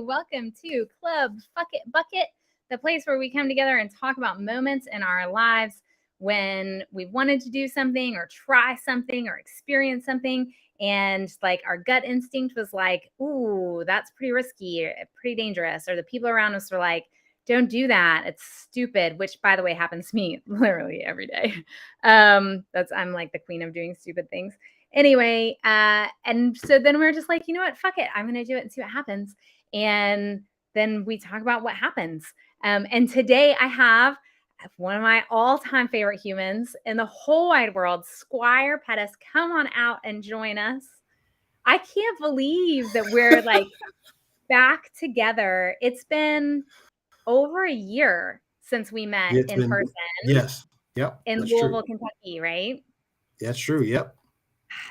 Welcome to Club Fuck It Bucket, the place where we come together and talk about moments in our lives when we wanted to do something or try something or experience something. And like our gut instinct was like, ooh, that's pretty risky, or pretty dangerous. Or the people around us were like, don't do that. It's stupid, which by the way happens to me literally every day. I'm like the queen of doing stupid things. Anyway, and so then we're just like, you know what, fuck it, I'm gonna do it and see what happens. And then we talk about what happens. And today I have one of my all-time favorite humans in the whole wide world, Squire Pettis. Come on out and join us. I can't believe that we're like back together. It's been over a year since we met in person. Yes. Yep. In Louisville, Kentucky, right? That's true. Yep.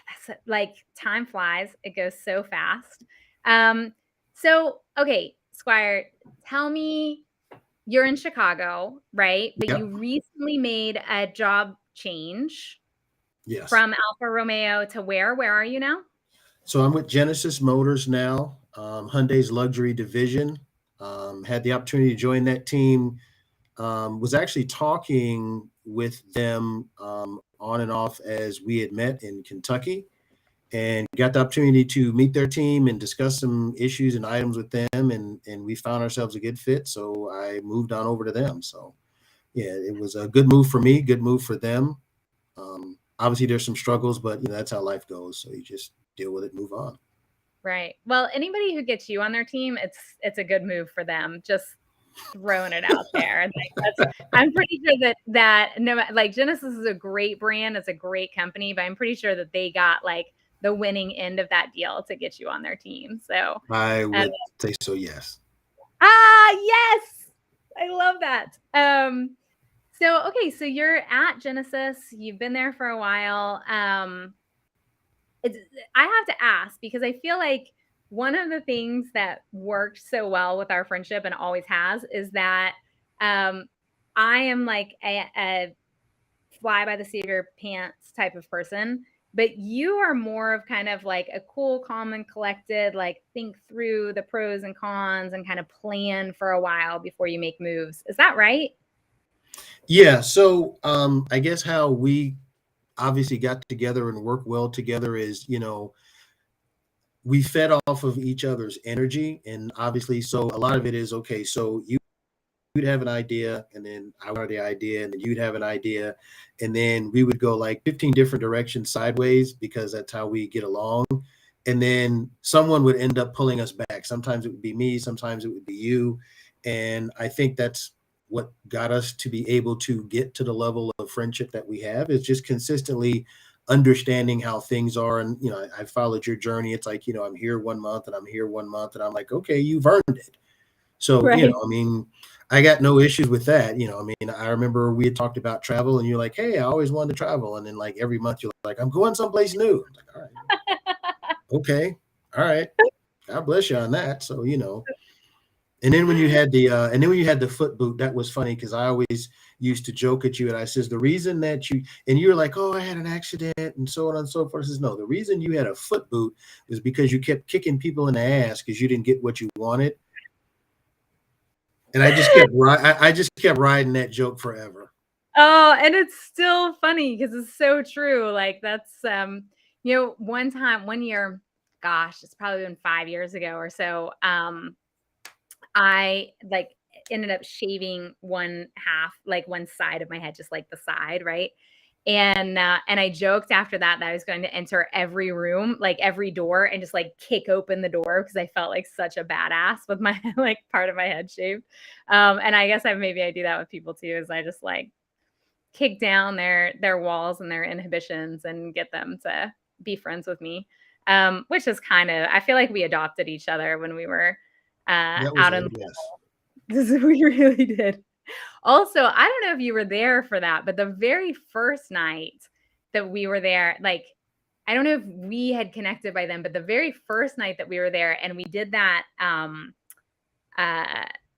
That's like time flies. It goes so fast. Okay, Squire, tell me, you're in Chicago, right? But Yep. you recently made a job change. Yes. From Alfa Romeo to where? Where are you now? So I'm with Genesis Motors now, Hyundai's luxury division. Had the opportunity to join that team. Was actually talking with them on and off as we had met in Kentucky, and got the opportunity to meet their team and discuss some issues and items with them, and we found ourselves a good fit. So I moved on over to them. So yeah, it was a good move for me, good move for them. Obviously there's some struggles, but that's how life goes. So you just deal with it, move on. Right. Well, anybody who gets you on their team, it's a good move for them. Just throwing it out there. I'm pretty sure that no, like Genesis is a great brand, it's a great company, but I'm pretty sure that they got like the winning end of that deal to get you on their team. So I would say so. Yes. Yes, I love that. So you're at Genesis. You've been there for a while. I have to ask because I feel like one of the things that worked so well with our friendship and always has is that I am like a fly by the seat of your pants type of person, but you are more of kind of like a cool, calm, and collected, like think through the pros and cons and kind of plan for a while before you make moves. Is that right? Yeah. So I guess how we obviously got together and worked well together is, we fed off of each other's energy. And obviously, so a lot of it is, okay, so you'd have an idea, and then I would have the idea, and then you'd have an idea. And then we would go like 15 different directions sideways because that's how we get along. And then someone would end up pulling us back. Sometimes it would be me, sometimes it would be you. And I think that's what got us to be able to get to the level of friendship that we have, is just consistently understanding how things are. And, I followed your journey. It's like, I'm here 1 month and I'm here 1 month, and I'm like, okay, you've earned it. So, right. I got no issues with that. I remember we had talked about travel, and you're like, hey, I always wanted to travel. And then like every month you're like, I'm going someplace new. I'm like, all right. Okay. All right. God bless you on that. So, and then when you had the foot boot, that was funny because I always used to joke at you, and I says, the reason that and you're like, oh, I had an accident and so on and so forth. I says, no, the reason you had a foot boot is because you kept kicking people in the ass because you didn't get what you wanted. And I just kept riding that joke forever. Oh, and it's still funny because it's so true. Like that's one year, gosh, it's probably been 5 years ago or so. I like ended up shaving one side of my head, just like the side, right? And I joked after that I was going to enter every room, like every door, and just like kick open the door because I felt like such a badass with my like part of my head shaved. And I guess I do that with people too, is I just like kick down their walls and their inhibitions and get them to be friends with me. Which is I feel like we adopted each other when we were out in the yes. We really did. Also, I don't know if you were there for that, but the very first night that we were there, like, I don't know if we had connected by then, but the very first night that we were there and we did that,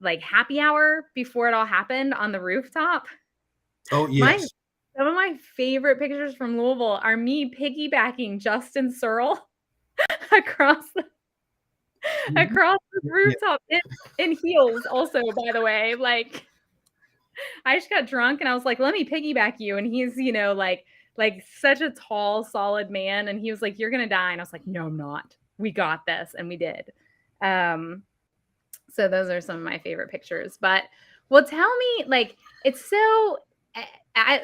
like happy hour before it all happened on the rooftop. Oh, yes. Some of my favorite pictures from Louisville are me piggybacking Justin Searle across the rooftop in heels also, by the way. Like, I just got drunk and I was like, let me piggyback you. And he's, like such a tall, solid man. And he was like, you're going to die. And I was like, no, I'm not. We got this. And we did. So those are some of my favorite pictures. But well, tell me, like, it's so,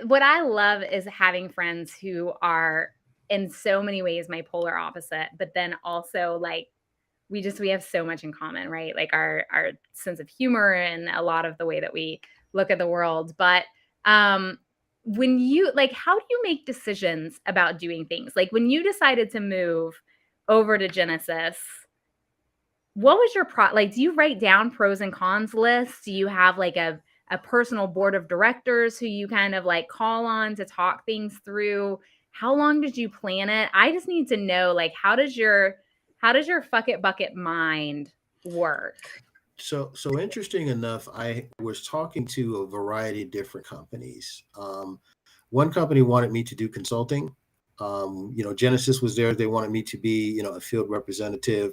what I love is having friends who are in so many ways my polar opposite, but then also like, we have so much in common, right? Like our sense of humor and a lot of the way that we look at the world. But when you like, how do you make decisions about doing things? Like when you decided to move over to Genesis, what was your like, do you write down pros and cons lists? Do you have like a personal board of directors who you kind of like call on to talk things through? How long did you plan it? I just need to know, like, how does your fuck it bucket mind work? So interesting enough, I was talking to a variety of different companies. One company wanted me to do consulting. Genesis was there. They wanted me to be, a field representative.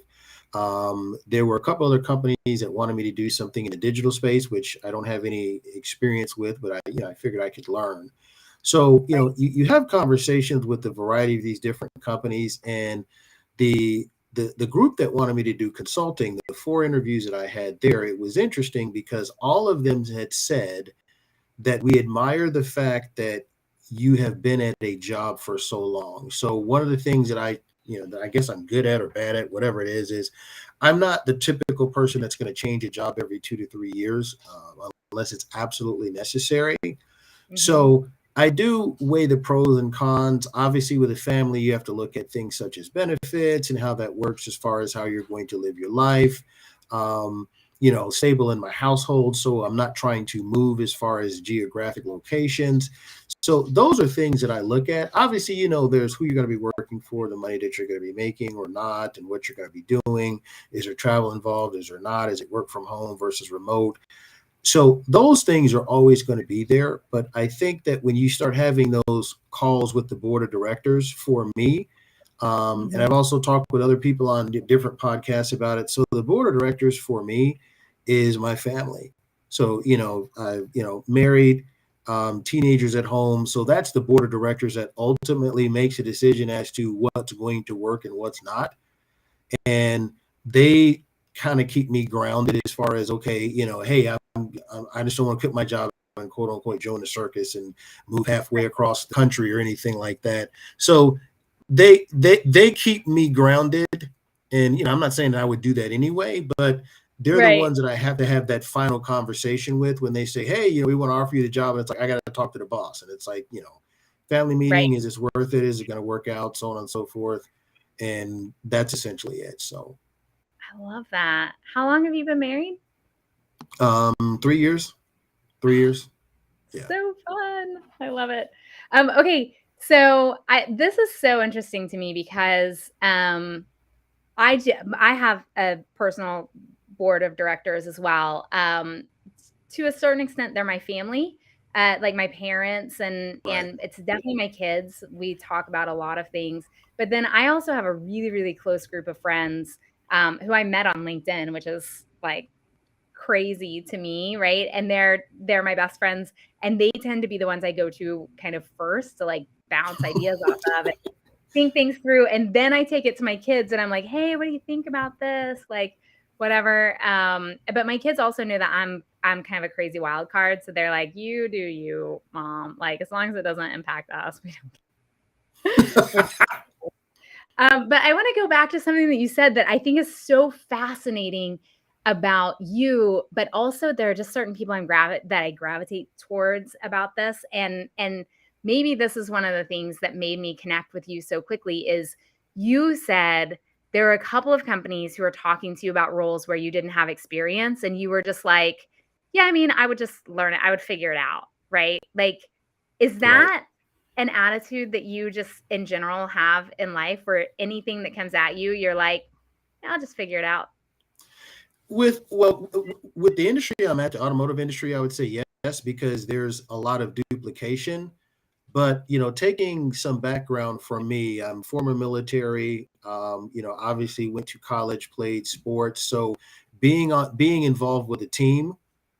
There were a couple other companies that wanted me to do something in the digital space, which I don't have any experience with, but I figured I could learn. So, you have conversations with a variety of these different companies, and the group that wanted me to do consulting, the 4 interviews that I had there, it was interesting because all of them had said that we admire the fact that you have been at a job for so long. So one of the things that that I guess I'm good at or bad at, whatever it is I'm not the typical person that's going to change a job every 2 to 3 years, unless it's absolutely necessary. Mm-hmm. So I do weigh the pros and cons. Obviously, with a family, you have to look at things such as benefits and how that works as far as how you're going to live your life. Stable in my household, so I'm not trying to move as far as geographic locations. So those are things that I look at. Obviously, there's who you're going to be working for, the money that you're going to be making or not, and what you're going to be doing. Is there travel involved? Is there not? Is it work from home versus remote? So those things are always going to be there. But I think that when you start having those calls with the board of directors, for me, and I've also talked with other people on different podcasts about it. So the board of directors for me is my family. So, married, teenagers at home. So that's the board of directors that ultimately makes a decision as to what's going to work and what's not. And they kind of keep me grounded as far as, okay, hey, I just don't want to quit my job and quote unquote join the circus and move halfway across the country or anything like that. So they keep me grounded. And, I'm not saying that I would do that anyway, but they're the ones that I have to have that final conversation with when they say, hey, we want to offer you the job. And it's like, I got to talk to the boss. And it's like, family meeting, is this worth it? Is it going to work out? So on and so forth. And that's essentially it. So I love that. How long have you been married? 3 years. 3 years. Yeah. So fun. I love it. Okay. So this is so interesting to me because I have a personal board of directors as well. To a certain extent, they're my family, like my parents, and it's definitely my kids. We talk about a lot of things, but then I also have a really, really close group of friends who I met on LinkedIn, which is like crazy to me, right? And they're my best friends, and they tend to be the ones I go to kind of first to like bounce ideas off of and think things through. And then I take it to my kids and I'm like, hey, what do you think about this? Like, whatever. But my kids also know that I'm kind of a crazy wild card. So they're like, you do you, mom. Like, as long as it doesn't impact us, we don't care. But I want to go back to something that you said that I think is so fascinating about you, but also there are just certain people that I gravitate towards about this. And maybe this is one of the things that made me connect with you so quickly is you said there are a couple of companies who are talking to you about roles where you didn't have experience. And you were just like, yeah, I mean, I would just learn it. I would figure it out. Right. Like, is that an attitude that you just in general have in life where anything that comes at you, you're like, yeah, I'll just figure it out? With the industry I'm at, the automotive industry, I would say yes, because there's a lot of duplication. But, taking some background from me, I'm former military, obviously went to college, played sports. So being involved with a team,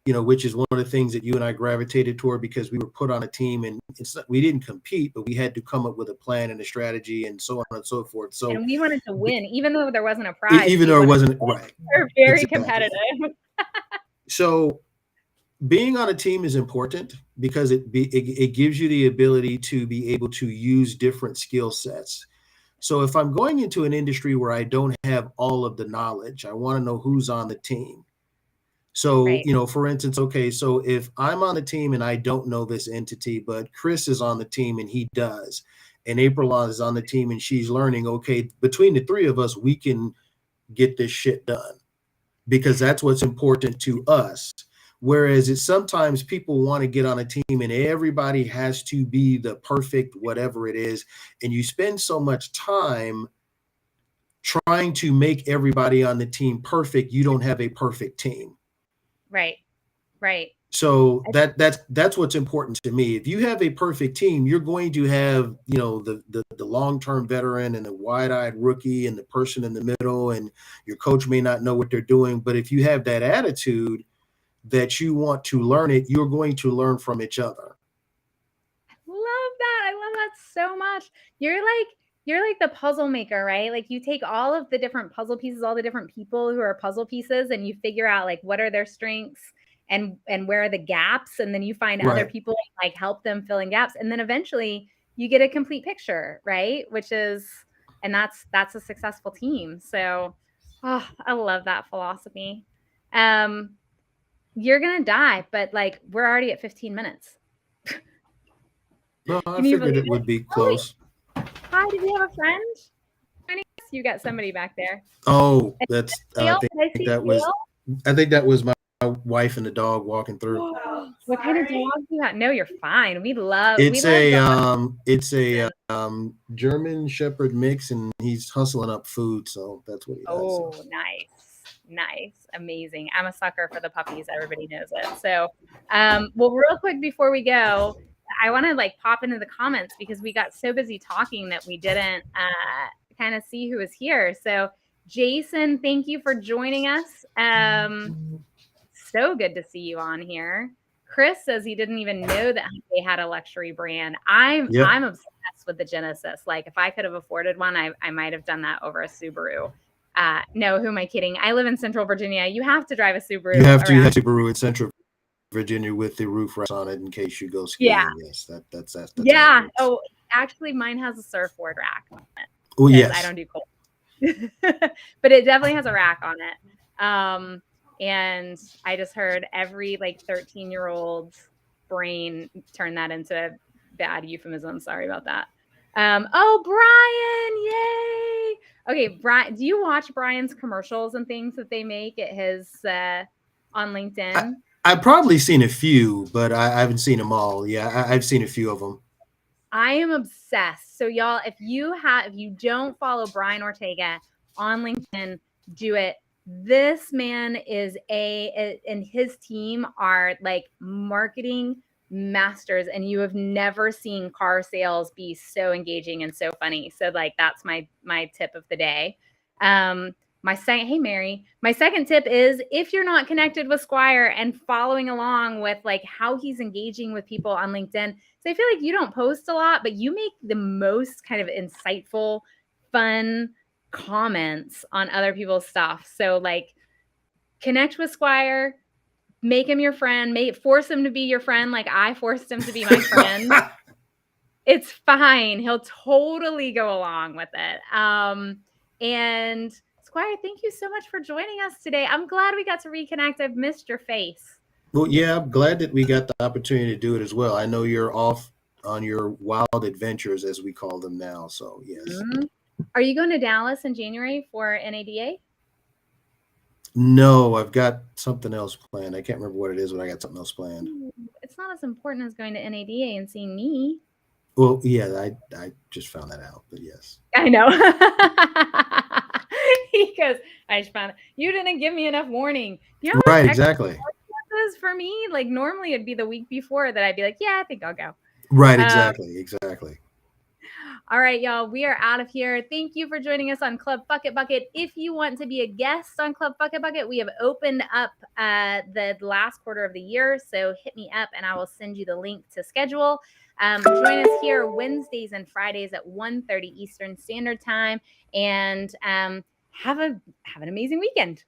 which is one of the things that you and I gravitated toward because we were put on a team and we didn't compete, but we had to come up with a plan and a strategy and so on and so forth. So And we wanted to win, even though there wasn't a prize. even though it wasn't right. We're very Exactly. competitive. So being on a team is important because it gives you the ability to be able to use different skill sets. So if I'm going into an industry where I don't have all of the knowledge, I want to know who's on the team. So, Right. for instance, okay, so if I'm on the team and I don't know this entity, but Chris is on the team and he does, and April is on the team and she's learning, okay, between the three of us, we can get this shit done because that's what's important to us. Whereas it's sometimes people want to get on a team and everybody has to be the perfect whatever it is. And you spend so much time trying to make everybody on the team perfect, you don't have a perfect team. Right. Right. So that's what's important to me. If you have a perfect team, you're going to have, the long-term veteran and the wide-eyed rookie and the person in the middle, and your coach may not know what they're doing. But if you have that attitude that you want to learn it, you're going to learn from each other. Love that. I love that so much. You're like the puzzle maker, right? Like you take all of the different puzzle pieces, all the different people who are puzzle pieces, and you figure out like what are their strengths and where are the gaps, and then you find other people and like help them fill in gaps, and then eventually you get a complete picture, right? And that's a successful team. So, I love that philosophy. You're gonna die, but like we're already at 15 minutes. No, I figured it would be close. Hi, did you have a friend? You got somebody back there. Oh, that's I think that was my wife and the dog walking through. What kind of dog do you have? No, you're fine. It's a German Shepherd mix, and he's hustling up food, so that's what he does. Oh, nice, amazing. I'm a sucker for the puppies. Everybody knows it. So, well, real quick before we go, I want to like pop into the comments because we got so busy talking that we didn't kind of see who was here. So, Jason, thank you for joining us. So good to see you on here. Chris says he didn't even know that they had a luxury brand. I'm obsessed with the Genesis. Like if I could have afforded one, I might have done that over a Subaru. No, who am I kidding? I live in Central Virginia. You have to drive a Subaru. You have to have a Subaru in Central Virginia with the roof rest on it in case you go skiing. Yeah. Yes, that's yeah. Oh, actually, mine has a surfboard rack on it. Oh yes. I don't do cold, but it definitely has a rack on it. And I just heard every like 13-year-old's brain turn that into a bad euphemism. Sorry about that. Oh, Brian, yay. Okay, Brian, do you watch Brian's commercials and things that they make at his on LinkedIn? I've probably seen a few, but I haven't seen them all. Yeah, I've seen a few of them. I am obsessed. So y'all, if you don't follow Brian Ortega on LinkedIn, do it. This man is and his team are like marketing masters, and you have never seen car sales be so engaging and so funny. So like that's my tip of the day. Hey Mary, my second tip is if you're not connected with Squire and following along with like how he's engaging with people on LinkedIn. So I feel like you don't post a lot, but you make the most kind of insightful, fun comments on other people's stuff. So like connect with Squire, make him your friend, force him to be your friend. Like I forced him to be my friend. It's fine. He'll totally go along with it. And Squire, thank you so much for joining us today. I'm glad we got to reconnect. I've missed your face. Well, yeah, I'm glad that we got the opportunity to do it as well. I know you're off on your wild adventures, as we call them now. So yes. Mm-hmm. Are you going to Dallas in January for NADA? No, I've got something else planned. I can't remember what it is, but I got something else planned. It's not as important as going to NADA and seeing me. Well, yeah, I just found that out, but yes. I know. He goes, I just found it. You didn't give me enough warning. You know exactly. For me, like normally it'd be the week before that I'd be like, yeah, I think I'll go. Right. Exactly. All right, y'all, we are out of here. Thank you for joining us on Club Fuck It Bucket. If you want to be a guest on Club Fuck It Bucket, we have opened up the last quarter of the year. So hit me up and I will send you the link to schedule. Join us here Wednesdays and Fridays at 1:30 Eastern Standard Time. And have an amazing weekend.